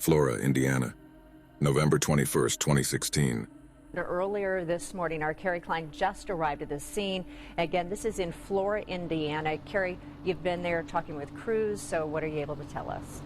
Flora, Indiana, November 21st, 2016. Earlier this morning, our Kerry Klein just arrived at the scene. Again, this is in Flora, Indiana. Kerry, you've been there talking with crews, so what are you able to tell us?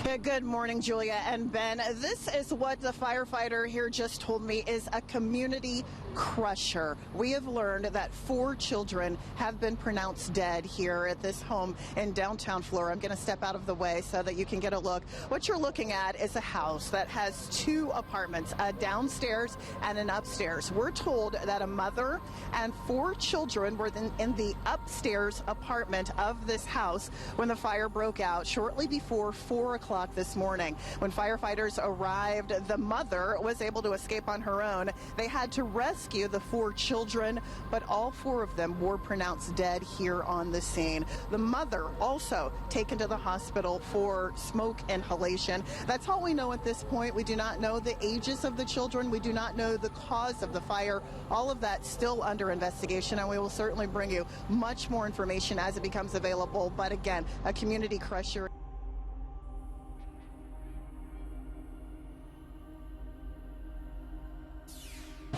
Yeah, good morning, Julia and Ben. This is what the firefighter here just told me is a community crusher. We have learned that 4 children have been pronounced dead here at this home in downtown Flora. I'm going to step out of the way so that you can get a look. What you're looking at is a house that has 2 apartments, a downstairs and an upstairs. We're told that a mother and 4 children were in the upstairs apartment of this house when the fire broke out shortly before 4 o'clock this morning. When firefighters arrived, the mother was able to escape on her own. They had to rescue the 4 children, but all 4 of them were pronounced dead here on the scene. The mother also taken to the hospital for smoke inhalation. That's all we know at this point. We do not know the ages of the children. We do not know the cause of the fire. All of that still under investigation, and we will certainly bring you much more information as it becomes available. But again, a community crusher.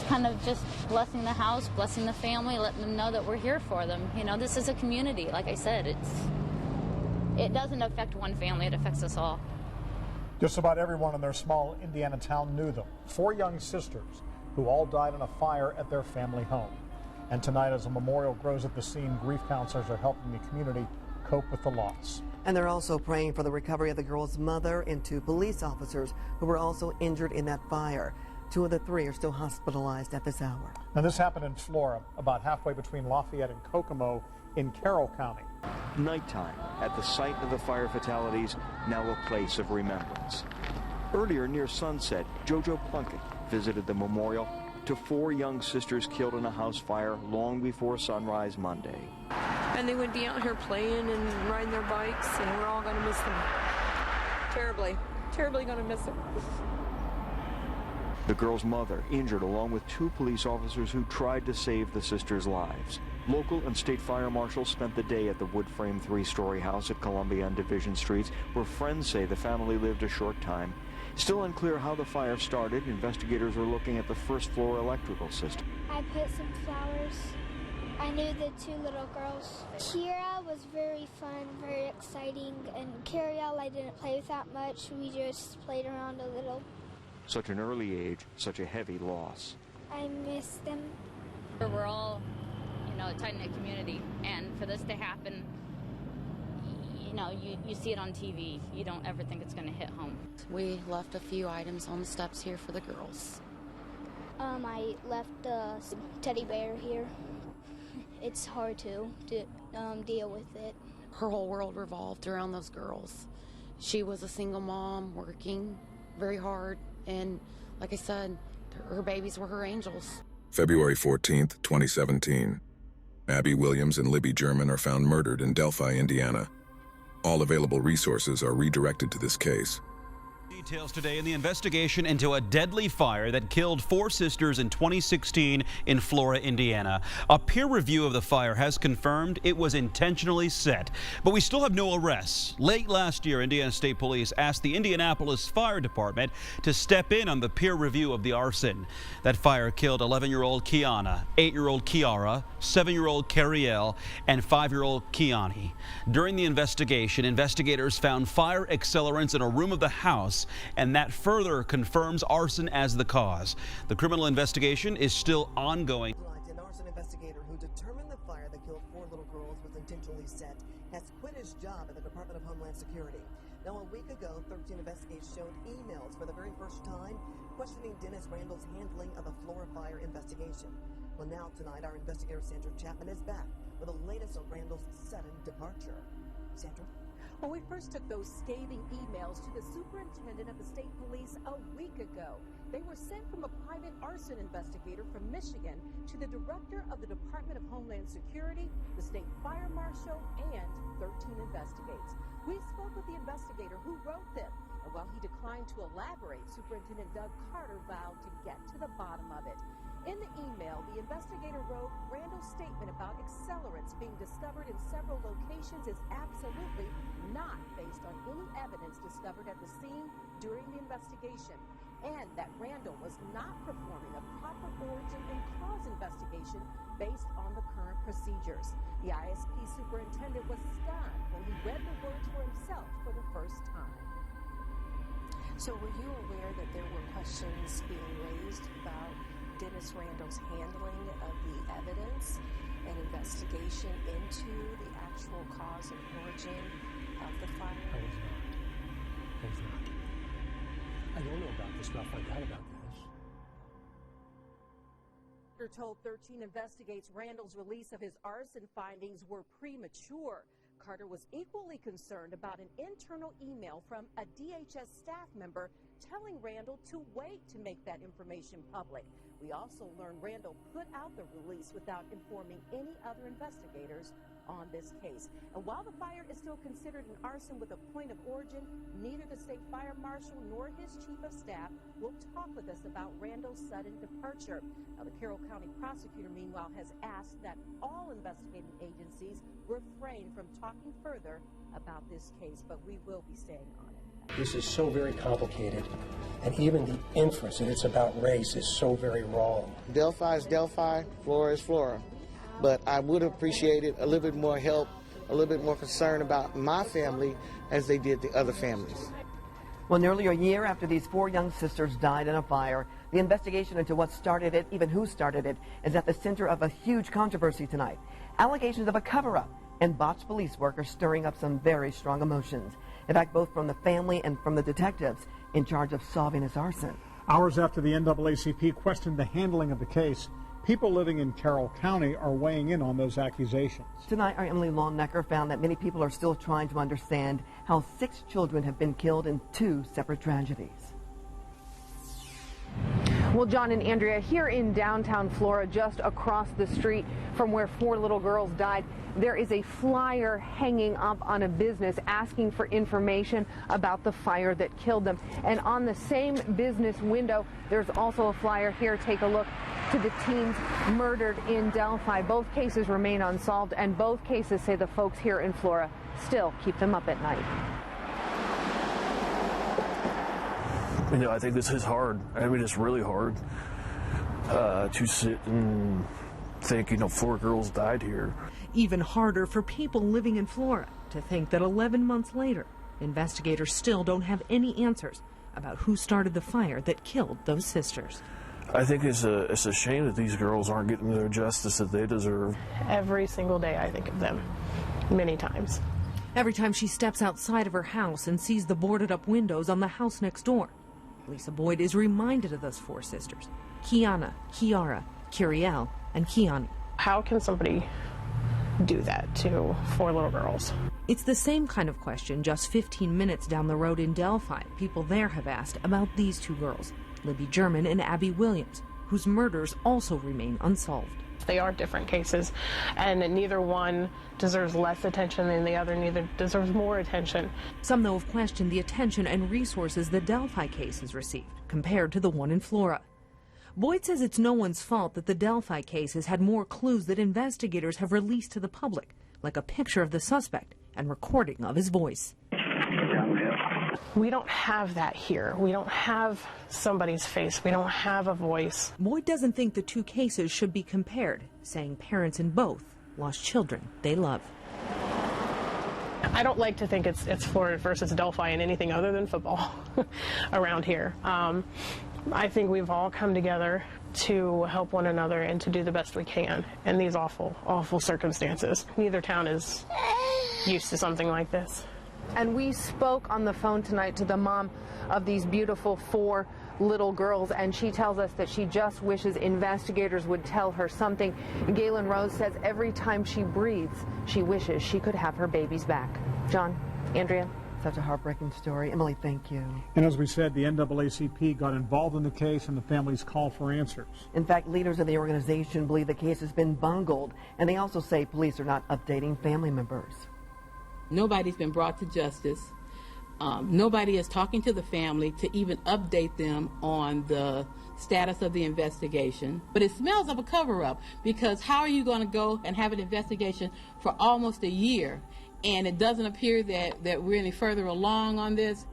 Kind of just blessing the house, blessing the family, letting them know that we're here for them. You know, this is a community. Like I said, it doesn't affect one family, it affects us all. Just about everyone in their small Indiana town knew them. 4 young sisters who all died in a fire at their family home. And tonight, as a memorial grows at the scene, grief counselors are helping the community cope with the loss. And they're also praying for the recovery of the girl's mother and 2 police officers who were also injured in that fire. 2 of the 3 are still hospitalized at this hour. Now, this happened in Flora, about halfway between Lafayette and Kokomo in Carroll County. Nighttime at the site of the fire fatalities, now a place of remembrance. Earlier near sunset, JoJo Plunkett visited the memorial to 4 young sisters killed in a house fire long before sunrise Monday. And they would be out here playing and riding their bikes, and we're all going to miss them. Terribly, terribly going to miss them. The girl's mother injured along with 2 police officers who tried to save the sisters' lives. Local and state fire marshals spent the day at the wood-frame 3-story house at Columbia and Division Streets, where friends say the family lived a short time. Still unclear how the fire started, investigators are looking at the first-floor electrical system. I put some flowers. I knew the 2 little girls. Keyara was very fun, very exciting, and Kerrielle I didn't play with that much. We just played around a little. Such an early age, such a heavy loss. I miss them. We're all, you know, a tight-knit community, and for this to happen, you know, you see it on TV. You don't ever think it's going to hit home. We left a few items on the steps here for the girls. I left a teddy bear here. It's hard to deal with it. Her whole world revolved around those girls. She was a single mom working very hard, and like I said, her babies were her angels. February 14th, 2017. Abby Williams and Libby German are found murdered in Delphi, Indiana. All available resources are redirected to this case. Details today in the investigation into a deadly fire that killed 4 sisters in 2016 in Flora, Indiana. A peer review of the fire has confirmed it was intentionally set, but we still have no arrests. Late last year, Indiana State Police asked the Indianapolis Fire Department to step in on the peer review of the arson. That fire killed 11-year-old Keyana, 8-year-old Keyara, 7-year-old Kerrielle, and 5-year-old Kionnie. During the investigation, investigators found fire accelerants in a room of the house, and that further confirms arson as the cause. The criminal investigation is still ongoing. An arson investigator who determined the fire that killed 4 little girls was intentionally set has quit his job at the Department of Homeland Security. Now, a week ago, 13 investigators showed emails for the very first time questioning Dennis Randall's handling of the Flora fire investigation. Well, now tonight, our investigator Sandra Chapman is back with the latest on Randall's sudden departure. Sandra? Well, we first took those scathing emails to the superintendent of the state police a week ago. They were sent from a private arson investigator from Michigan to the director of the Department of Homeland Security, the state fire marshal, and 13 investigators. We spoke with the investigator who wrote them, and while he declined to elaborate, Superintendent Doug Carter vowed to get to the bottom of it. In the email, the investigator wrote, Randall's statement about accelerants being discovered in several locations is absolutely not based on any evidence discovered at the scene during the investigation, and that Randall was not performing a proper origin and cause investigation based on the current procedures. The ISP superintendent was stunned when he read the words for himself for the first time. So were you aware that there were questions being raised about Dennis Randall's handling of the evidence and investigation into the actual cause and origin of the fire? I was not. I don't know about this, but I'll find out about this. Carter told 13 investigates Randall's release of his arson findings were premature. Carter was equally concerned about an internal email from a DHS staff member telling Randall to wait to make that information public. We also learned Randall put out the release without informing any other investigators on this case. And while the fire is still considered an arson with a point of origin, neither the state fire marshal nor his chief of staff will talk with us about Randall's sudden departure. Now, the Kerrielle County prosecutor, meanwhile, has asked that all investigating agencies refrain from talking further about this case, but we will be staying on it. This is so very complicated, and even the inference that it's about race is so very wrong. Delphi is Delphi, Flora is Flora. But I would have appreciated a little bit more help, a little bit more concern about my family as they did the other families. Well, nearly a year after these 4 young sisters died in a fire, the investigation into what started it, even who started it, is at the center of a huge controversy tonight. Allegations of a cover-up and botched police work are stirring up some very strong emotions. In fact, both from the family and from the detectives in charge of solving this arson. Hours after the NAACP questioned the handling of the case, people living in Kerrielle County are weighing in on those accusations. Tonight, our Emily Longnecker found that many people are still trying to understand how 6 children have been killed in 2 separate tragedies. Well, John and Andrea, here in downtown Flora, just across the street from where 4 little girls died, there is a flyer hanging up on a business asking for information about the fire that killed them. And on the same business window, there's also a flyer here. Take a look to the teens murdered in Delphi. Both cases remain unsolved, and both cases say the folks here in Flora still keep them up at night. You know, I think this is hard. I mean, it's really hard to sit and think, 4 girls died here. Even harder for people living in Flora to think that 11 months later, investigators still don't have any answers about who started the fire that killed those sisters. I think it's a shame that these girls aren't getting the justice that they deserve. Every single day I think of them, many times. Every time she steps outside of her house and sees the boarded up windows on the house next door, Lisa Boyd is reminded of those 4 sisters, Keyana, Keyara, Kerrielle, and Kionnie. How can somebody do that to 4 little girls? It's the same kind of question just 15 minutes down the road in Delphi. People there have asked about these 2 girls, Libby German and Abby Williams, whose murders also remain unsolved. They are different cases, and neither one deserves less attention than the other, neither deserves more attention. Some, though, have questioned the attention and resources the Delphi case has received compared to the one in Flora. Boyd says it's no one's fault that the Delphi case has had more clues that investigators have released to the public, like a picture of the suspect and recording of his voice. We don't have that here. We don't have somebody's face. We don't have a voice. Boyd doesn't think the 2 cases should be compared, saying parents in both lost children they love. I don't like to think it's Florida versus Delphi in anything other than football around here. I think we've all come together to help one another and to do the best we can in these awful, awful circumstances. Neither town is used to something like this. And we spoke on the phone tonight to the mom of these beautiful 4 little girls, and she tells us that she just wishes investigators would tell her something. Galen Rose says every time she breathes, she wishes she could have her babies back. John, Andrea. Such a heartbreaking story. Emily, thank you. And as we said, the NAACP got involved in the case and the families call for answers. In fact, leaders of the organization believe the case has been bungled, and they also say police are not updating family members. Nobody's been brought to justice. Nobody is talking to the family to even update them on the status of the investigation. But it smells of a cover-up, because how are you going to go and have an investigation for almost a year and it doesn't appear that we're any further along on this?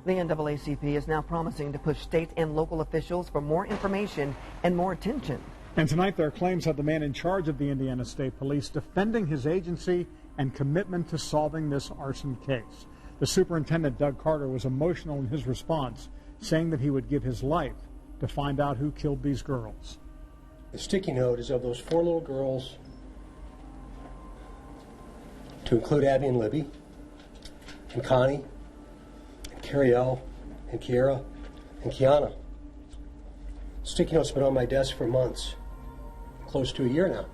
The NAACP is now promising to push state and local officials for more information and more attention. And tonight there are claims of the man in charge of the Indiana State Police defending his agency and commitment to solving this arson case. The superintendent, Doug Carter, was emotional in his response, saying that he would give his life to find out who killed these girls. The sticky note is of those 4 little girls, to include Abby and Libby, and Connie, and Kerrielle, and Keyara, and Keyana. Sticky note's been on my desk for months, close to a year now.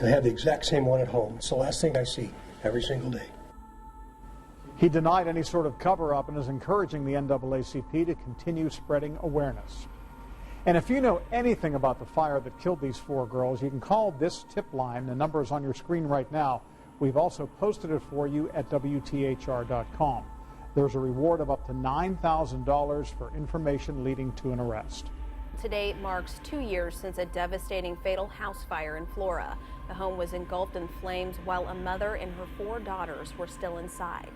I have the exact same one at home. It's the last thing I see every single day. He denied any sort of cover-up and is encouraging the NAACP to continue spreading awareness. And if you know anything about the fire that killed these 4 girls, you can call this tip line. The number is on your screen right now. We've also posted it for you at WTHR.com. There's a reward of up to $9,000 for information leading to an arrest. Today marks 2 years since a devastating fatal house fire in Flora. The home was engulfed in flames while a mother and her 4 daughters were still inside.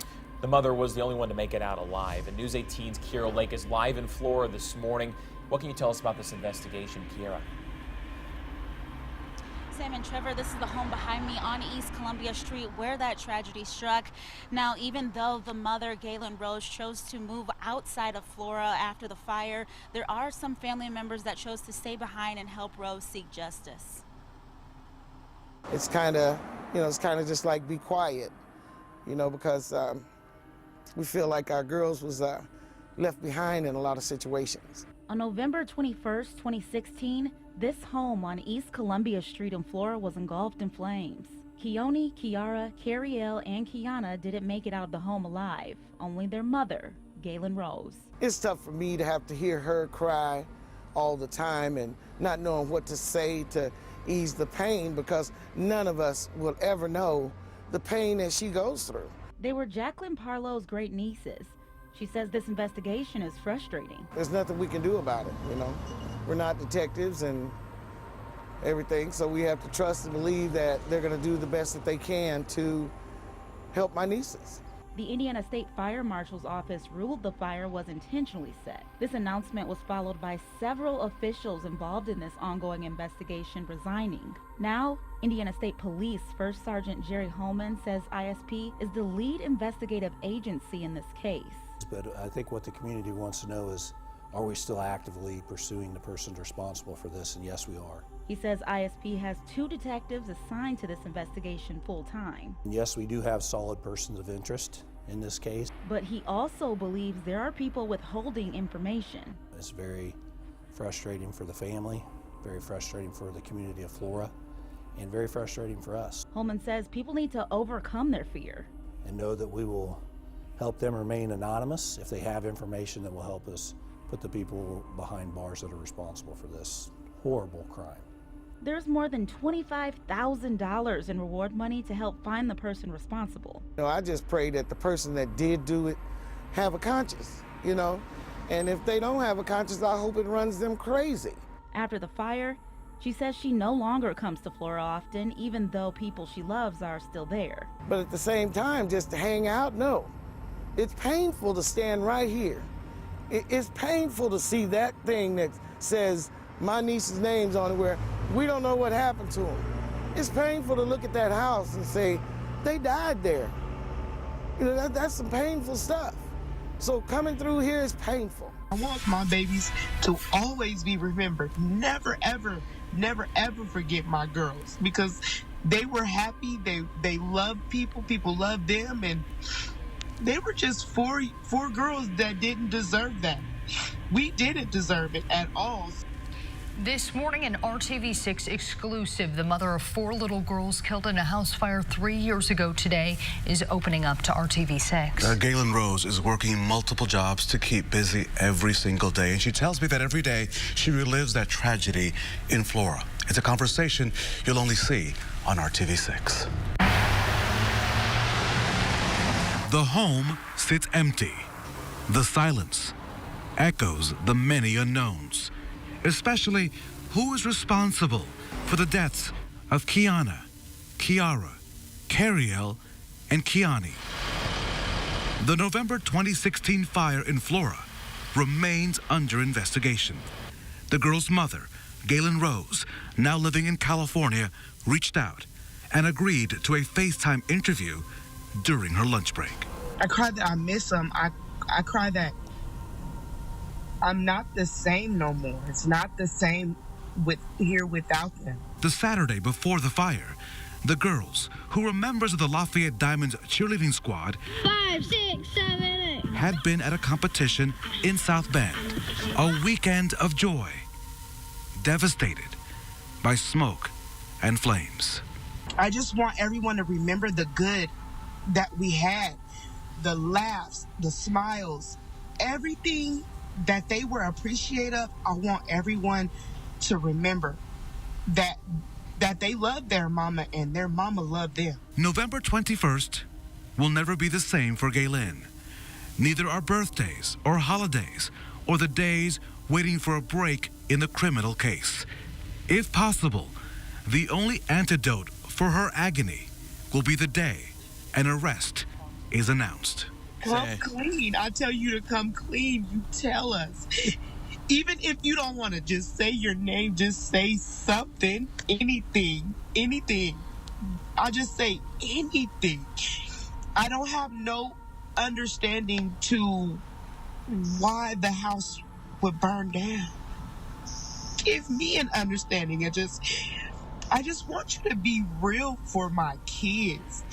The mother was the only one to make it out alive. And News 18's Keyara Lake is live in Flora this morning. What can you tell us about this investigation, Keyara? Sam and Trevor, this is the home behind me on East Columbia Street where that tragedy struck. Now, even though the mother, Galen Rose, chose to move outside of Flora after the fire, there are some family members that chose to stay behind and help Rose seek justice. It's kind of, it's kind of just like be quiet, because we feel like our girls was left behind in a lot of situations. On November 21st, 2016, this home on East Columbia Street in Flora was engulfed in flames. Kionnie, Keyara, Kerrielle, and Keyana didn't make it out of the home alive. Only their mother, Galen Rose. It's tough for me to have to hear her cry all the time and not knowing what to say to ease the pain, because none of us will ever know the pain that she goes through. They were Jacqueline Parlow's great nieces. She says this investigation is frustrating. There's nothing we can do about it, We're not detectives and everything, so we have to trust and believe that they're going to do the best that they can to help my nieces. The Indiana State Fire Marshal's office ruled the fire was intentionally set. This announcement was followed by several officials involved in this ongoing investigation resigning. Now, Indiana State Police First Sergeant Jerry Holman says ISP is the lead investigative agency in this case. But I think what the community wants to know is, are we still actively pursuing the person responsible for this? And yes, we are. He says ISP has 2 detectives assigned to this investigation full-time. Yes, we do have solid persons of interest in this case. But he also believes there are people withholding information. It's very frustrating for the family, very frustrating for the community of Flora, and very frustrating for us. Holman says people need to overcome their fear. And know that we will help them remain anonymous if they have information that will help us put the people behind bars that are responsible for this horrible crime. There's more than $25,000 in reward money to help find the person responsible. I just pray that the person that did do it have a conscience, and if they don't have a conscience, I hope it runs them crazy. After the fire, she says she no longer comes to Flora often, even though people she loves are still there. But at the same time, just to hang out, no. It's painful to stand right here. It's painful to see that thing that says my niece's name's on it where we don't know what happened to them. It's painful to look at that house and say, they died there. That's some painful stuff. So coming through here is painful. I want my babies to always be remembered. Never, ever, never, ever forget my girls, because they were happy, they loved people loved them, and they were just four girls that didn't deserve that. We didn't deserve it at all. This morning, an RTV6 exclusive. The mother of 4 little girls killed in a house fire 3 years ago today is opening up to RTV6. Galen Rose is working multiple jobs to keep busy every single day. And she tells me that every day she relives that tragedy in Flora. It's a conversation you'll only see on RTV6. The home sits empty. The silence echoes the many unknowns, especially who is responsible for the deaths of Keyana, Keyara, Kerrielle, and Kionnie. The November 2016 fire in Flora remains under investigation. The girl's mother, Galen Rose, now living in California, reached out and agreed to a FaceTime interview during her lunch break. I cried that I miss them. I cried that I'm not the same no more. It's not the same here without them. The Saturday before the fire, the girls, who were members of the Lafayette Diamonds cheerleading squad, 5, 6, 7, 8, had been at a competition in South Bend, a weekend of joy, devastated by smoke and flames. I just want everyone to remember the good that we had, the laughs, the smiles, everything that they were appreciative of. I want everyone to remember that they loved their mama and their mama loved them. November 21st will never be the same for Galen. Neither are birthdays or holidays or the days waiting for a break in the criminal case. If possible, the only antidote for her agony will be the day an arrest is announced. Come clean. I tell you to come clean. You tell us. Even if you don't want to just say your name, just say something, anything. I'll just say anything. I don't have no understanding to why the house would burn down. Give me an understanding. I just want you to be real for my kids.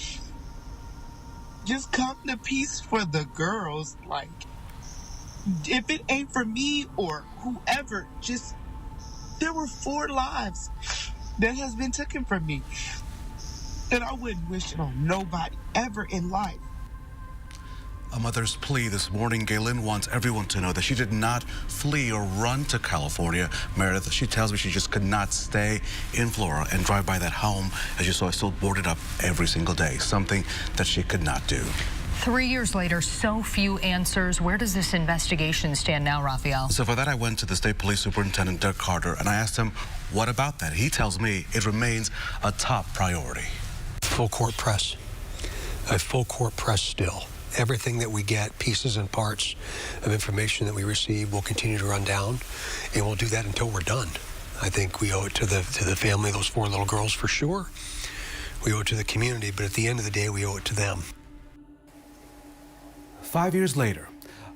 Just come to peace for the girls. Like, if it ain't for me or whoever, there were 4 lives that has been taken from me. And I wouldn't wish it on nobody ever in life. A mother's plea this morning. Galen wants everyone to know that she did not flee or run to California. Meredith, she tells me she just could not stay in Flora and drive by that home. As you saw, it's still boarded up every single day, something that she could not do. 3 years later, so few answers. Where does this investigation stand now, Raphael? So for that, I went to the State Police Superintendent, Doug Carter, and I asked him, what about that? He tells me it remains a top priority. Full court press. A full court press still. Everything that we get, pieces and parts of information that we receive, will continue to run down, and we'll do that until we're done. I think we owe it to the family, those 4 little girls for sure. We owe it to the community, but at the end of the day, we owe it to them. 5 years later,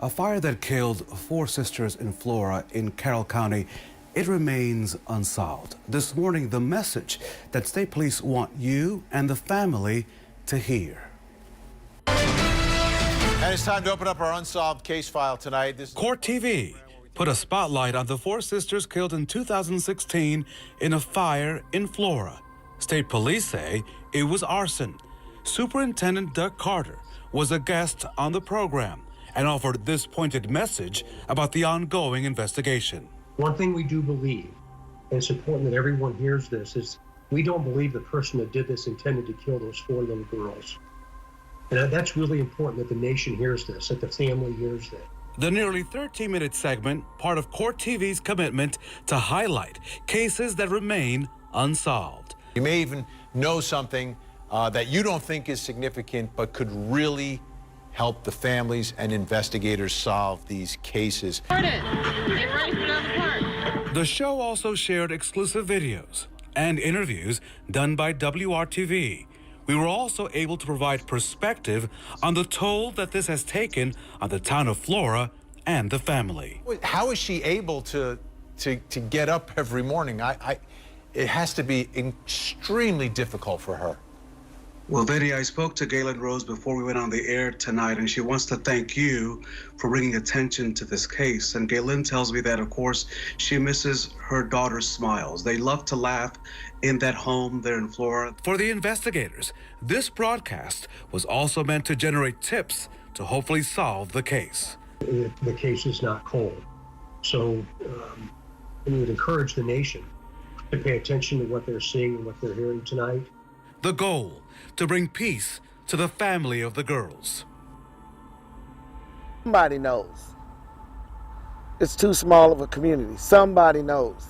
a fire that killed 4 sisters in Flora in Carroll County, it remains unsolved. This morning, the message that state police want you and the family to hear. And it's time to open up our unsolved case file tonight. Court TV put a spotlight on the 4 sisters killed in 2016 in a fire in Flora. State police say it was arson. Superintendent Doug Carter was a guest on the program and offered this pointed message about the ongoing investigation. One thing we do believe, and it's important that everyone hears this, is we don't believe the person that did this intended to kill those 4 little girls. And that's really important that the nation hears this, that the family hears that. The nearly 13-minute segment, part of Court TV's commitment to highlight cases that remain unsolved. You may even know something that you don't think is significant, but could really help the families and investigators solve these cases. The show also shared exclusive videos and interviews done by WRTV. We were also able to provide perspective on the toll that this has taken on the town of Flora and the family. How is she able to get up every morning? It has to be extremely difficult for her. Well, Betty, I spoke to Galen Rose before we went on the air tonight, and she wants to thank you for bringing attention to this case. And Galen tells me that, of course, she misses her daughter's smiles. They love to laugh in that home there in Flora. For the investigators, this broadcast was also meant to generate tips to hopefully solve the case. The case is not cold. So we would encourage the nation to pay attention to what they're seeing and what they're hearing tonight. The goal, to bring peace to the family of the girls. Somebody knows. It's too small of a community. Somebody knows.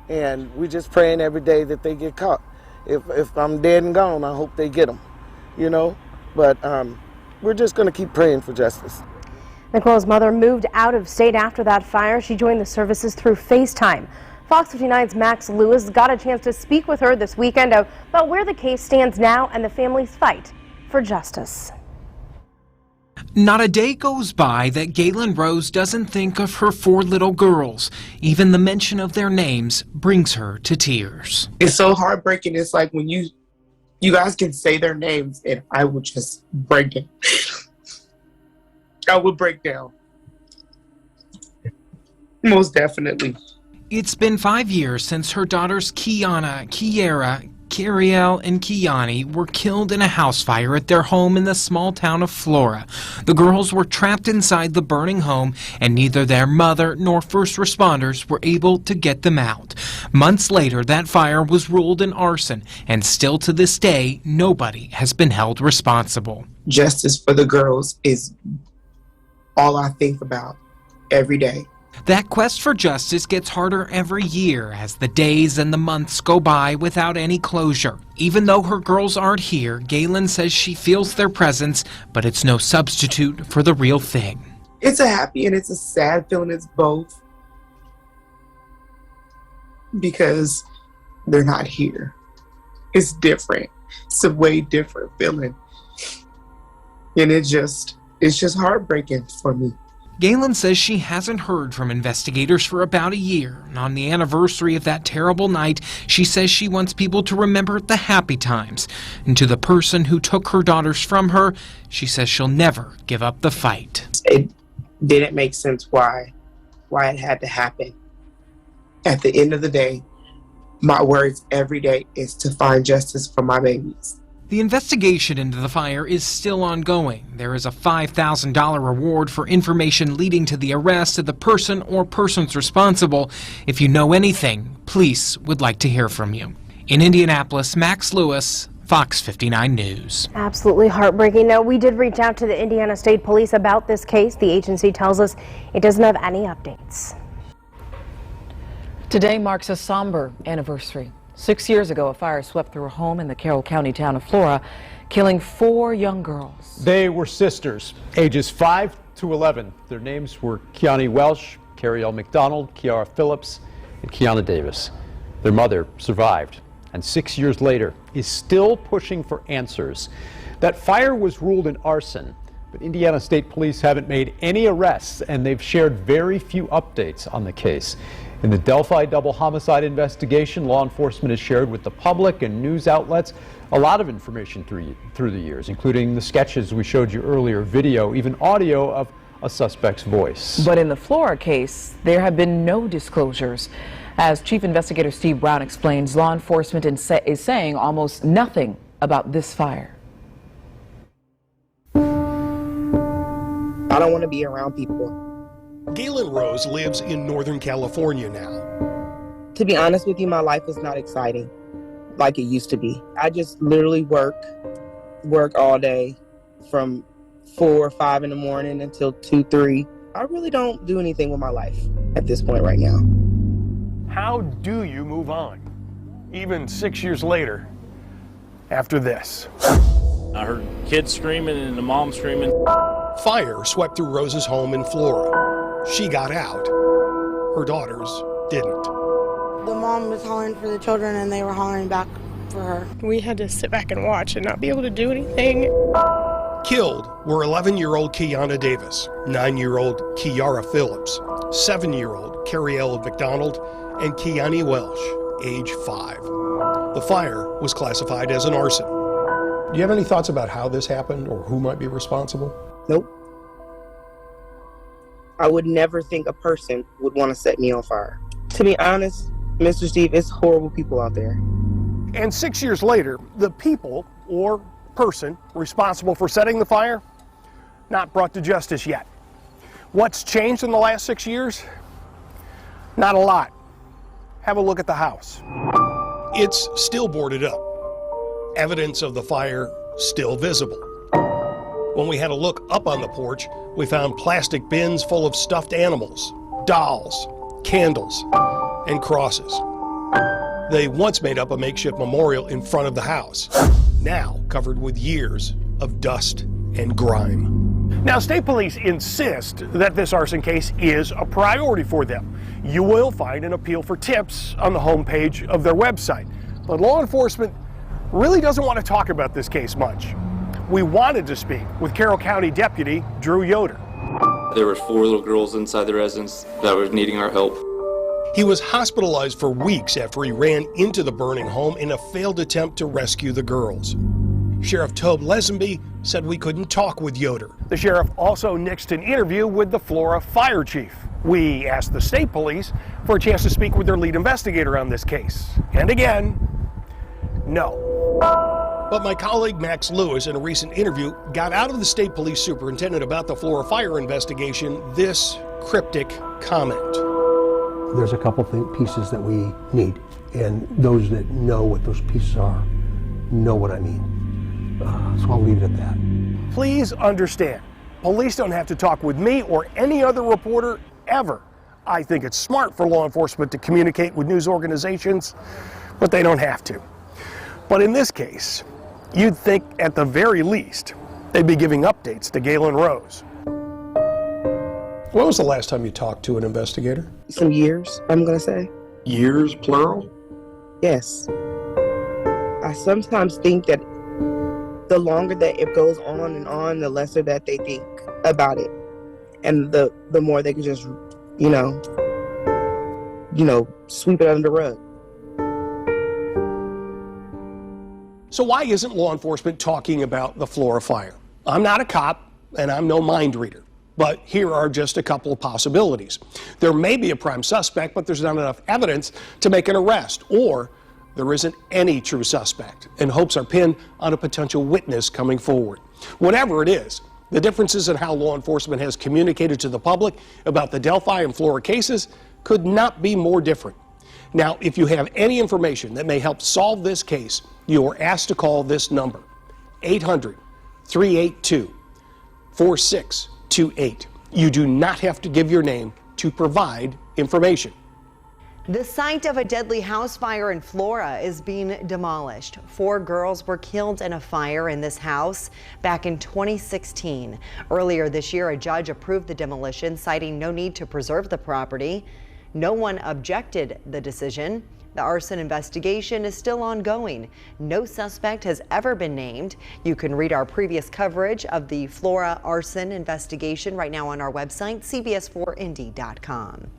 And we're just praying every day that they get caught. If I'm dead and gone, I hope they get them, you know? But we're just going to keep praying for justice. Nicole's mother moved out of state after that fire. She joined the services through FaceTime. Fox 59's Max Lewis got a chance to speak with her this weekend about where the case stands now and the family's fight for justice. Not a day goes by that Galen Rose doesn't think of her 4 little girls. Even the mention of their names brings her to tears. It's so heartbreaking. It's like when you guys can say their names and I would just break down. I would break down. Most definitely. It's been 5 years since her daughters Keyana, Keyara, Kerrielle, and Kionnie were killed in a house fire at their home in the small town of Flora. The girls were trapped inside the burning home, and neither their mother nor first responders were able to get them out. Months later, that fire was ruled an arson, and still to this day, nobody has been held responsible. Justice for the girls is all I think about every day. That quest for justice gets harder every year as the days and the months go by without any closure. Even though her girls aren't here, Galen says she feels their presence, but it's no substitute for the real thing. It's a happy and it's a sad feeling. It's both. Because they're not here. It's different. It's a way different feeling. And it's just heartbreaking for me. Galen says she hasn't heard from investigators for about a year, and on the anniversary of that terrible night, she says she wants people to remember the happy times. And to the person who took her daughters from her, she says she'll never give up the fight. It didn't make sense why it had to happen. At the end of the day, my words every day is to find justice for my babies. The investigation into the fire is still ongoing. There is a $5,000 reward for information leading to the arrest of the person or persons responsible. If you know anything, police would like to hear from you. In Indianapolis, Max Lewis, Fox 59 News. Absolutely heartbreaking. Now, we did reach out to the Indiana State Police about this case. The agency tells us it doesn't have any updates. Today marks a somber anniversary. 6 years ago, a fire swept through a home in the Carroll County town of Flora, killing 4 young girls. They were sisters, ages 5 to 11. Their names were Kionnie Welsh, Kerrielle McDonald, Keyara Phillips, and Keyana Davis. Their mother survived, and 6 years later is still pushing for answers. That fire was ruled an arson, but Indiana State Police haven't made any arrests, and they've shared very few updates on the case. In the Delphi double homicide investigation, law enforcement has shared with the public and news outlets a lot of information through the years, including the sketches we showed you earlier, video, even audio of a suspect's voice. But in the Flora case, there have been no disclosures. As Chief Investigator Steve Brown explains, law enforcement is saying almost nothing about this fire. I don't want to be around people. Galen Rose lives in Northern California now. To be honest with you, my life is not exciting like it used to be. I just literally work all day from 4 or 5 in the morning until 2, 3. I really don't do anything with my life at this point right now. How do you move on, even 6 years later, after this? I heard kids screaming and the mom screaming. Fire swept through Rose's home in Flora. She got out. Her daughters didn't. The mom was hollering for the children and they were hollering back for her. We had to sit back and watch and not be able to do anything. Killed were 11-year-old Keyana Davis, 9-year-old Keyara Phillips, 7-year-old Kerrielle McDonald, and Kionnie Welsh, age 5. The fire was classified as an arson. Do you have any thoughts about how this happened or who might be responsible? Nope. I would never think a person would want to set me on fire. To be honest, Mr. Steve, it's horrible people out there. And 6 years later, the people or person responsible for setting the fire, not brought to justice yet. What's changed in the last 6 years? Not a lot. Have a look at the house. It's still boarded up. Evidence of the fire still visible. When we had a look up on the porch, we found plastic bins full of stuffed animals, dolls, candles, and crosses. They once made up a makeshift memorial in front of the house, now covered with years of dust and grime. Now, state police insist that this arson case is a priority for them. You will find an appeal for tips on the homepage of their website. But law enforcement really doesn't want to talk about this case much. We wanted to speak with Carroll County Deputy Drew Yoder. There were 4 little girls inside the residence that were needing our help. He was hospitalized for weeks after he ran into the burning home in a failed attempt to rescue the girls. Sheriff Tobe Lesenby said we couldn't talk with Yoder. The sheriff also nixed an interview with the Flora fire chief. We asked the state police for a chance to speak with their lead investigator on this case. And again, no. But my colleague Max Lewis, in a recent interview, got out of the state police superintendent about the Flora fire investigation this cryptic comment. There's a couple pieces that we need, and those that know what those pieces are know what I mean. So I'll leave it at that. Please understand, police don't have to talk with me or any other reporter ever. I think it's smart for law enforcement to communicate with news organizations, but they don't have to. But in this case, you'd think at the very least they'd be giving updates to Galen Rose. When was the last time you talked to an investigator? Some years, I'm going to say. Years, plural? Yes. I sometimes think that the longer that it goes on and on, the lesser that they think about it. And the more they can just, sweep it under the rug. So why isn't law enforcement talking about the Flora fire? I'm not a cop, and I'm no mind reader. But here are just a couple of possibilities. There may be a prime suspect, but there's not enough evidence to make an arrest, or there isn't any true suspect, and hopes are pinned on a potential witness coming forward. Whatever it is, the differences in how law enforcement has communicated to the public about the Delphi and Flora cases could not be more different. Now, if you have any information that may help solve this case, you are asked to call this number, 800-382-4628. You do not have to give your name to provide information. The site of a deadly house fire in Flora is being demolished. 4 girls were killed in a fire in this house back in 2016. Earlier this year, a judge approved the demolition, citing no need to preserve the property. No one objected the decision. The arson investigation is still ongoing. No suspect has ever been named. You can read our previous coverage of the Flora arson investigation right now on our website, cbs4indy.com.